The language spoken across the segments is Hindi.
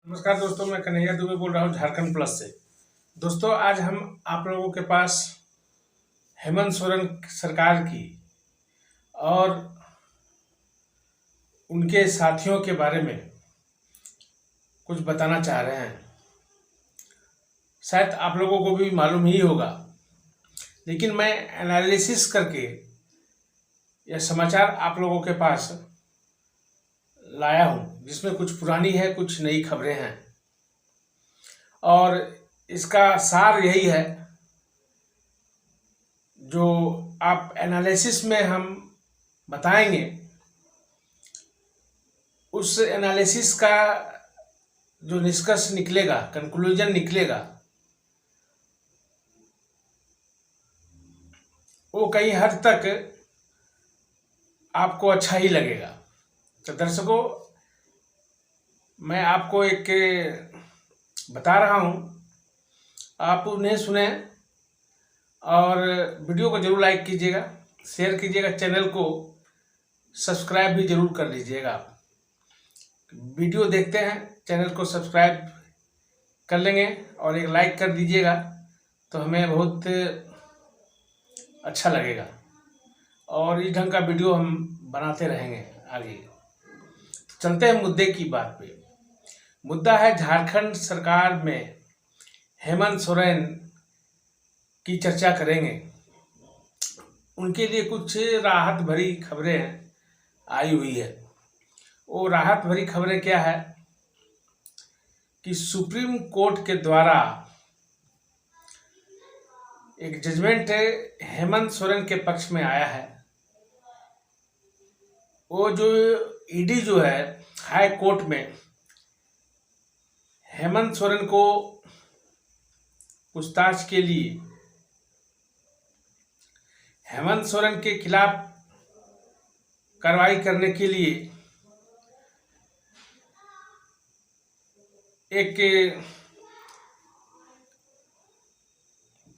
नमस्कार दोस्तों, मैं कन्हैया दुबे बोल रहा हूँ झारखंड प्लस से। दोस्तों, आज हम आप लोगों के पास हेमंत सोरेन सरकार की और उनके साथियों के बारे में कुछ बताना चाह रहे हैं। शायद आप लोगों को भी मालूम ही होगा, लेकिन मैं एनालिसिस करके यह समाचार आप लोगों के पास लाया हूँ, जिसमें कुछ पुरानी है, कुछ नई खबरें हैं। और इसका सार यही है, जो आप एनालिसिस में हम बताएंगे, उस एनालिसिस का जो निष्कर्ष निकलेगा, कंक्लूजन निकलेगा, वो कई हद तक आपको अच्छा ही लगेगा। तो दर्शकों, मैं आपको एक बता रहा हूँ, आप उन्हें सुने और वीडियो को जरूर लाइक कीजिएगा, शेयर कीजिएगा, चैनल को सब्सक्राइब भी जरूर कर लीजिएगा। वीडियो देखते हैं, चैनल को सब्सक्राइब कर लेंगे और एक लाइक कर दीजिएगा तो हमें बहुत अच्छा लगेगा और इस ढंग का वीडियो हम बनाते रहेंगे आगे। तो चलते हैं मुद्दे की बात पे। मुद्दा है झारखंड सरकार में हेमंत सोरेन की चर्चा करेंगे। उनके लिए कुछ राहत भरी खबरें आई हुई है। वो राहत भरी खबरें क्या है कि सुप्रीम कोर्ट के द्वारा एक जजमेंट हेमंत सोरेन के पक्ष में आया है। वो जो ईडी जो है हाई कोर्ट में हेमंत सोरेन को पूछताछ के लिए, हेमंत सोरेन के खिलाफ कार्रवाई करने के लिए एक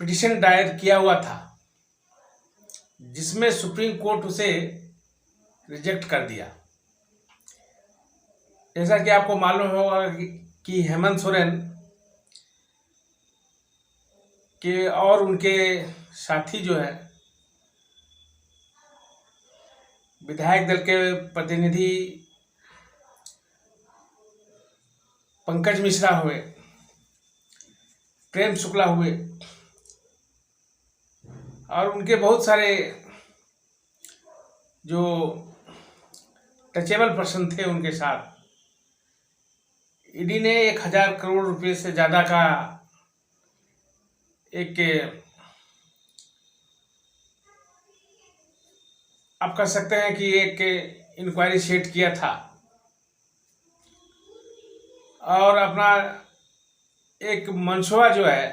पिटीशन दायर किया हुआ था, जिसमें सुप्रीम कोर्ट उसे रिजेक्ट कर दिया। जैसा कि आपको मालूम होगा कि हेमंत सोरेन के और उनके साथी जो है विधायक दल के प्रतिनिधि पंकज मिश्रा हुए, प्रेम शुक्ला हुए और उनके बहुत सारे जो टचेबल पर्सन थे उनके साथ ईडी ने 1000 करोड़ रुपए से ज्यादा का एक, आप कह सकते हैं कि एक इंक्वायरी सेट किया था और अपना एक मंशवा जो है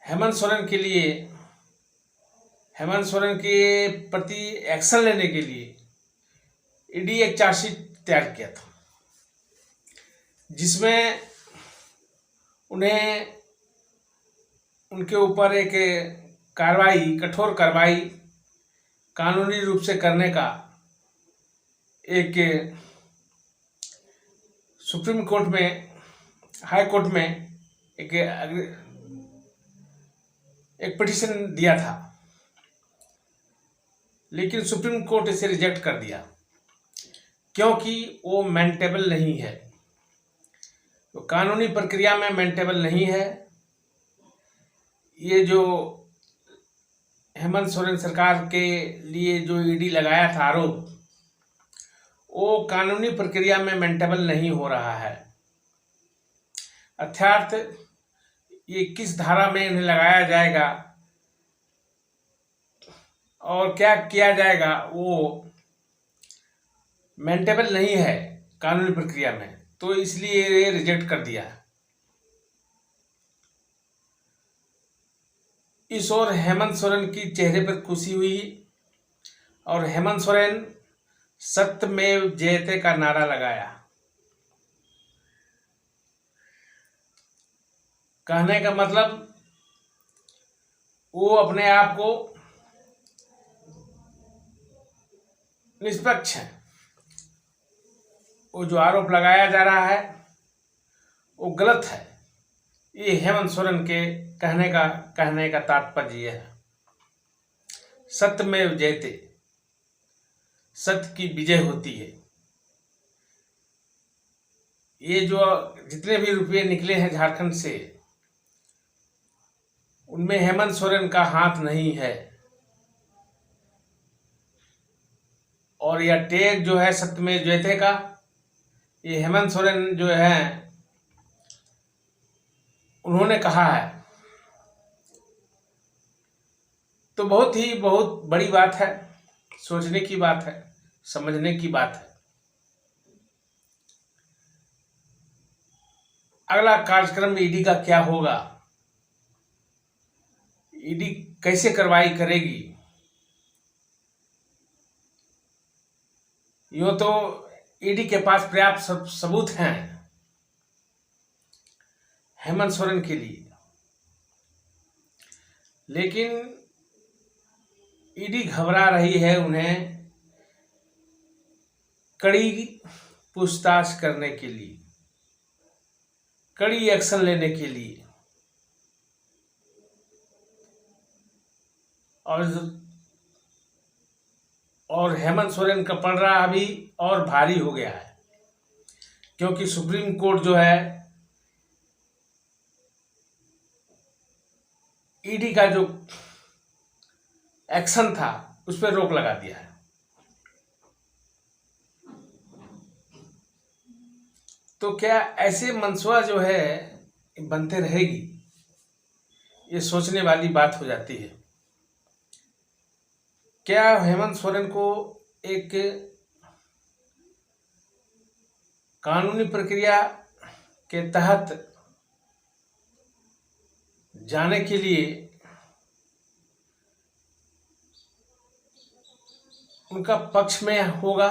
हेमंत सोरेन के लिए, हेमंत सोरेन के प्रति एक्शन लेने के लिए ईडी एक चार्जशीट तैयार किया था, जिसमें उन्हें उनके ऊपर एक कार्रवाई, कठोर कार्रवाई कानूनी रूप से करने का एक सुप्रीम कोर्ट में, हाई कोर्ट में एक पिटीशन दिया था, लेकिन सुप्रीम कोर्ट इसे रिजेक्ट कर दिया क्योंकि वो मेंटेबल नहीं है, तो कानूनी प्रक्रिया में मेंटेबल नहीं है। ये जो हेमंत सोरेन सरकार के लिए जो ईडी लगाया था आरोप, वो कानूनी प्रक्रिया में मेंटेबल नहीं हो रहा है। अर्थात ये किस धारा में इन्हें लगाया जाएगा और क्या किया जाएगा, वो मेंटेबल नहीं है कानूनी प्रक्रिया में, तो इसलिए ये रिजेक्ट कर दिया। इस ओर हेमंत सोरेन की चेहरे पर खुशी हुई और हेमंत सोरेन सत्यमेव जयते का नारा लगाया। कहने का मतलब वो अपने आप को निष्पक्ष है। वो जो आरोप लगाया जा रहा है वो गलत है। ये हेमंत सोरेन के कहने का तात्पर्य यह है, सत्यमेव जयते, सत्य की विजय होती है। ये जो जितने भी रुपये निकले हैं झारखंड से, उनमें हेमंत सोरेन का हाथ नहीं है। और यह टैग जो है सत्यमेव जयते का, ये हेमंत सोरेन जो है उन्होंने कहा है। तो बहुत बड़ी बात है, सोचने की बात है, समझने की बात है। अगला कार्यक्रम ईडी का क्या होगा, ईडी कैसे कार्रवाई करेगी? यूं तो ईडी के पास पर्याप्त सबूत हैं हेमंत सोरेन के लिए, लेकिन ईडी घबरा रही है उन्हें कड़ी पूछताछ करने के लिए, कड़ी एक्शन लेने के लिए। और हेमंत सोरेन का पलड़ा अभी और भारी हो गया है, क्योंकि सुप्रीम कोर्ट जो है ईडी का जो एक्शन था उस पर रोक लगा दिया है। तो क्या ऐसे मंसूबा जो है बनते रहेगी, ये सोचने वाली बात हो जाती है। क्या हेमंत सोरेन को एक कानूनी प्रक्रिया के तहत जाने के लिए उनका पक्ष में होगा?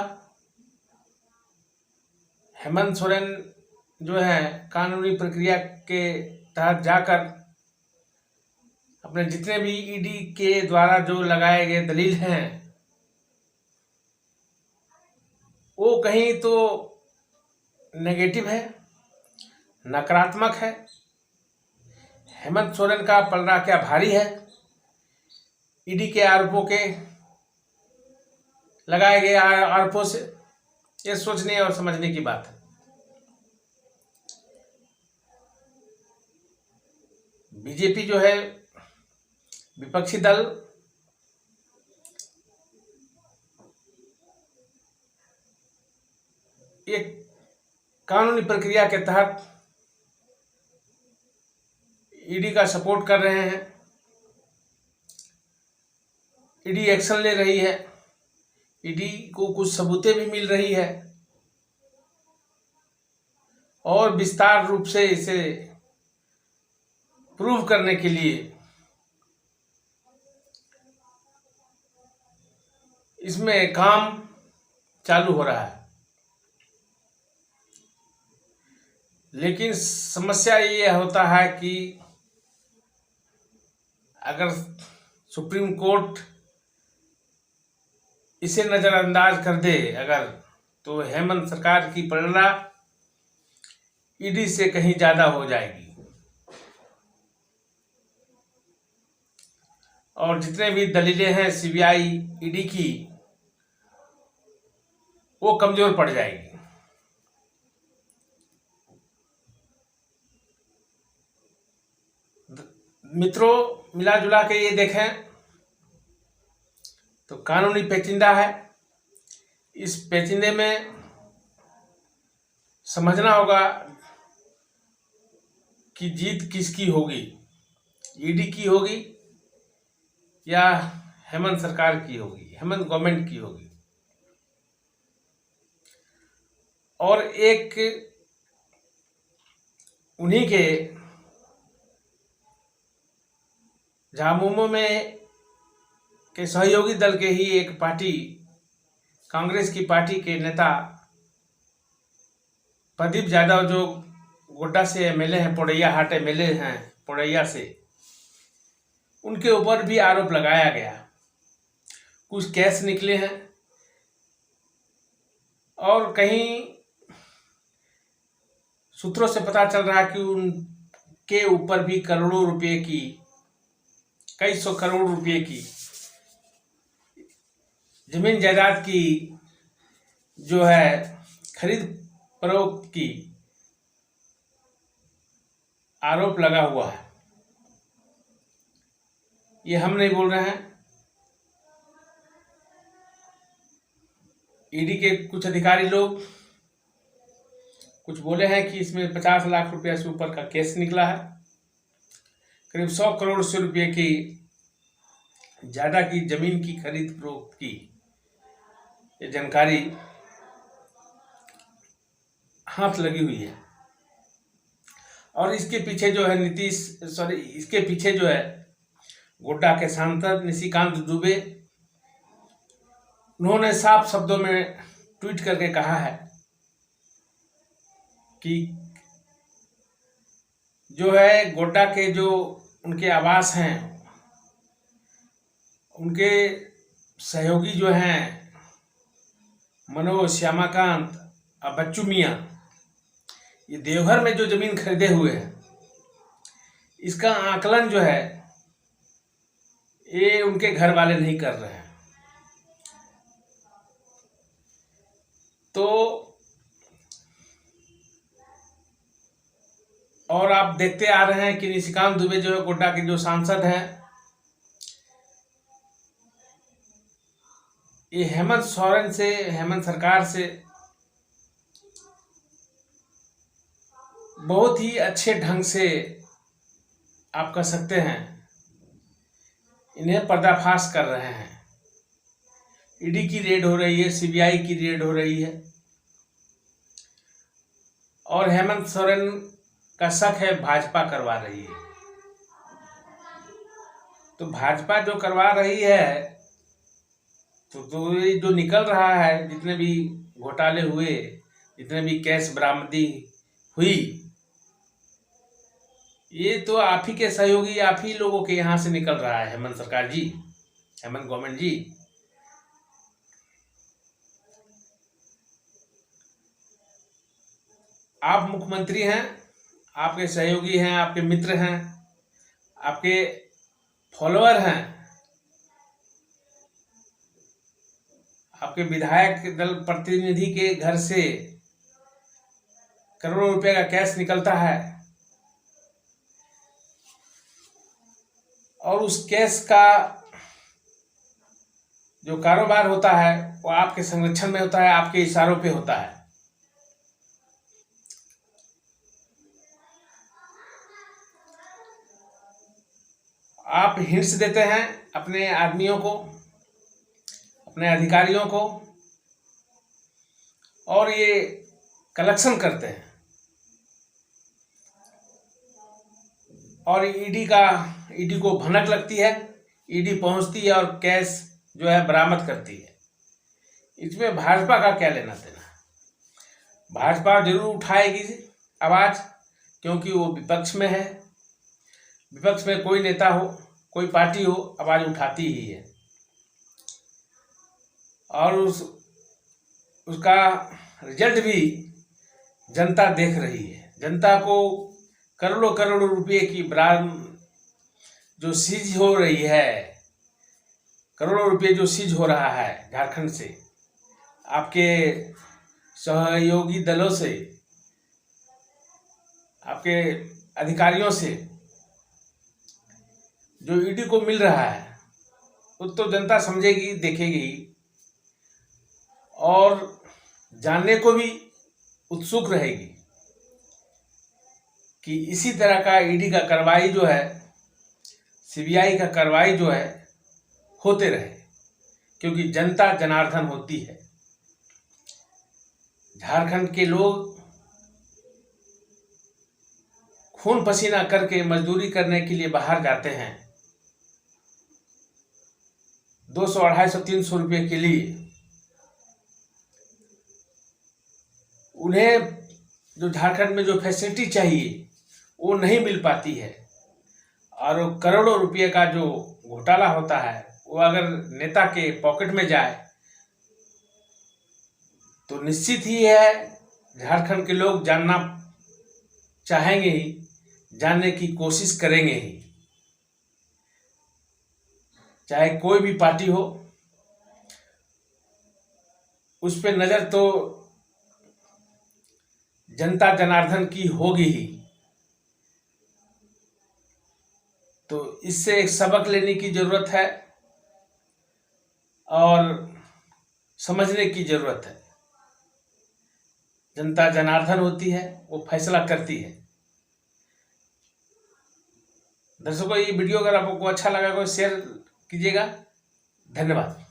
हेमंत सोरेन जो है कानूनी प्रक्रिया के तहत जाकर अपने जितने भी ईडी के द्वारा जो लगाए गए दलील हैं वो कहीं तो नेगेटिव है, नकारात्मक है। हेमंत सोरेन का पलड़ा क्या भारी है ईडी के आरोपों के लगाए गए आरोपों से? ये सोचने और समझने की बात है। बीजेपी जो है विपक्षी दल, एक कानूनी प्रक्रिया के तहत ईडी का सपोर्ट कर रहे हैं, ईडी एक्शन ले रही है, ईडी को कुछ सबूतें भी मिल रही है और विस्तार रूप से इसे प्रूव करने के लिए इसमें काम चालू हो रहा है। लेकिन समस्या ये होता है कि अगर सुप्रीम कोर्ट इसे नजरअंदाज कर दे अगर, तो हेमंत सरकार की प्रेरणा ईडी से कहीं ज्यादा हो जाएगी और जितने भी दलीलें हैं सीबीआई ईडी की वो कमजोर पड़ जाएगी। मित्रों, मिला जुला के ये देखें तो कानूनी पेचीदा है। इस पेचीदे में समझना होगा कि जीत किसकी होगी, ईडी की होगी या हेमंत सरकार की होगी, हेमंत गवर्नमेंट की होगी। और एक उन्हीं के झामुमो में के सहयोगी दल के ही एक पार्टी, कांग्रेस की पार्टी के नेता प्रदीप यादव जो गोड्डा से एमएलए हैं, पोड़ैया हाट एमएलए हैं पोड़ैया से, उनके ऊपर भी आरोप लगाया गया। कुछ केस निकले हैं और कहीं सूत्रों से पता चल रहा है कि उनके ऊपर भी करोड़ों रुपए की, कई सौ करोड़ रुपए की जमीन जायदाद की जो है खरीद फरोख्त की आरोप लगा हुआ है। ये हम नहीं बोल रहे हैं, ईडी के कुछ अधिकारी लोग कुछ बोले हैं कि इसमें 50 लाख रुपया से ऊपर का केस निकला है। करीब 100 करोड़ से रुपये की ज्यादा की जमीन की खरीद फरोख्त की ये जानकारी हाथ लगी हुई है। और इसके पीछे जो है इसके पीछे जो है गोड्डा के सांसद निशिकांत दुबे, उन्होंने साफ शब्दों में ट्वीट करके कहा है कि जो है गोड्डा के जो उनके आवास हैं, उनके सहयोगी जो हैं मनोज, श्यामाकांत और बच्चू मियाँ, ये देवघर में जो जमीन खरीदे हुए हैं, इसका आकलन जो है ये उनके घर वाले नहीं कर रहे हैं। तो और आप देखते आ रहे हैं कि निशिकांत दुबे जो है गोड्डा के जो सांसद हैं, ये हेमंत सोरेन से, हेमंत सरकार से बहुत ही अच्छे ढंग से आप कह सकते हैं इन्हें पर्दाफाश कर रहे हैं। ईडी की रेड हो रही है, सीबीआई की रेड हो रही है, और हेमंत सोरेन का शक है भाजपा करवा रही है। तो भाजपा जो करवा रही है तो ये जो निकल रहा है, जितने भी घोटाले हुए, जितने भी कैश बरामदी हुई, ये तो आप ही के सहयोगी, आप ही लोगों के यहाँ से निकल रहा है। हेमंत सरकार जी, हेमंत गवर्नमेंट जी, आप मुख्यमंत्री हैं, आपके सहयोगी हैं, आपके मित्र हैं, आपके फॉलोअर हैं, आपके विधायक दल प्रतिनिधि के घर से करोड़ों रुपए का कैश निकलता है, और उस केस का जो कारोबार होता है वो आपके संरक्षण में होता है, आपके इशारों पे होता है। आप हिंट्स देते हैं अपने आदमियों को, अपने अधिकारियों को, और ये कलेक्शन करते हैं, और ईडी को भनक लगती है, ईडी पहुंचती है और कैश जो है बरामद करती है। इसमें भाजपा का क्या लेना देना? भाजपा जरूर उठाएगी आवाज, क्योंकि वो विपक्ष में है। विपक्ष में कोई नेता हो, कोई पार्टी हो, आवाज उठाती ही है, और उसका रिजल्ट भी जनता देख रही है। जनता को करोड़ों करोड़ों रुपए की जो सीज हो रही है, करोड़ों रुपए जो सीज हो रहा है झारखंड से, आपके सहयोगी दलों से, आपके अधिकारियों से जो ईडी को मिल रहा है, वो तो जनता समझेगी, देखेगी, और जानने को भी उत्सुक रहेगी कि इसी तरह का ईडी का कार्रवाई जो है, सीबीआई का कार्रवाई जो है होते रहे, क्योंकि जनता जनार्दन होती है। झारखंड के लोग खून पसीना करके मजदूरी करने के लिए बाहर जाते हैं 200, 250, 300 रुपये के लिए। उन्हें जो झारखंड में जो फैसिलिटी चाहिए वो नहीं मिल पाती है, और करोड़ों रुपये का जो घोटाला होता है वो अगर नेता के पॉकेट में जाए तो निश्चित ही है झारखंड के लोग जानना चाहेंगे ही, जानने की कोशिश करेंगे ही। चाहे कोई भी पार्टी हो, उस पे नजर तो जनता जनार्दन की होगी ही। तो इससे एक सबक लेने की जरूरत है और समझने की जरूरत है। जनता जनार्दन होती है, वो फैसला करती है। दर्शकों, ये वीडियो अगर आपको अच्छा लगा तो शेयर कीजिएगा। धन्यवाद।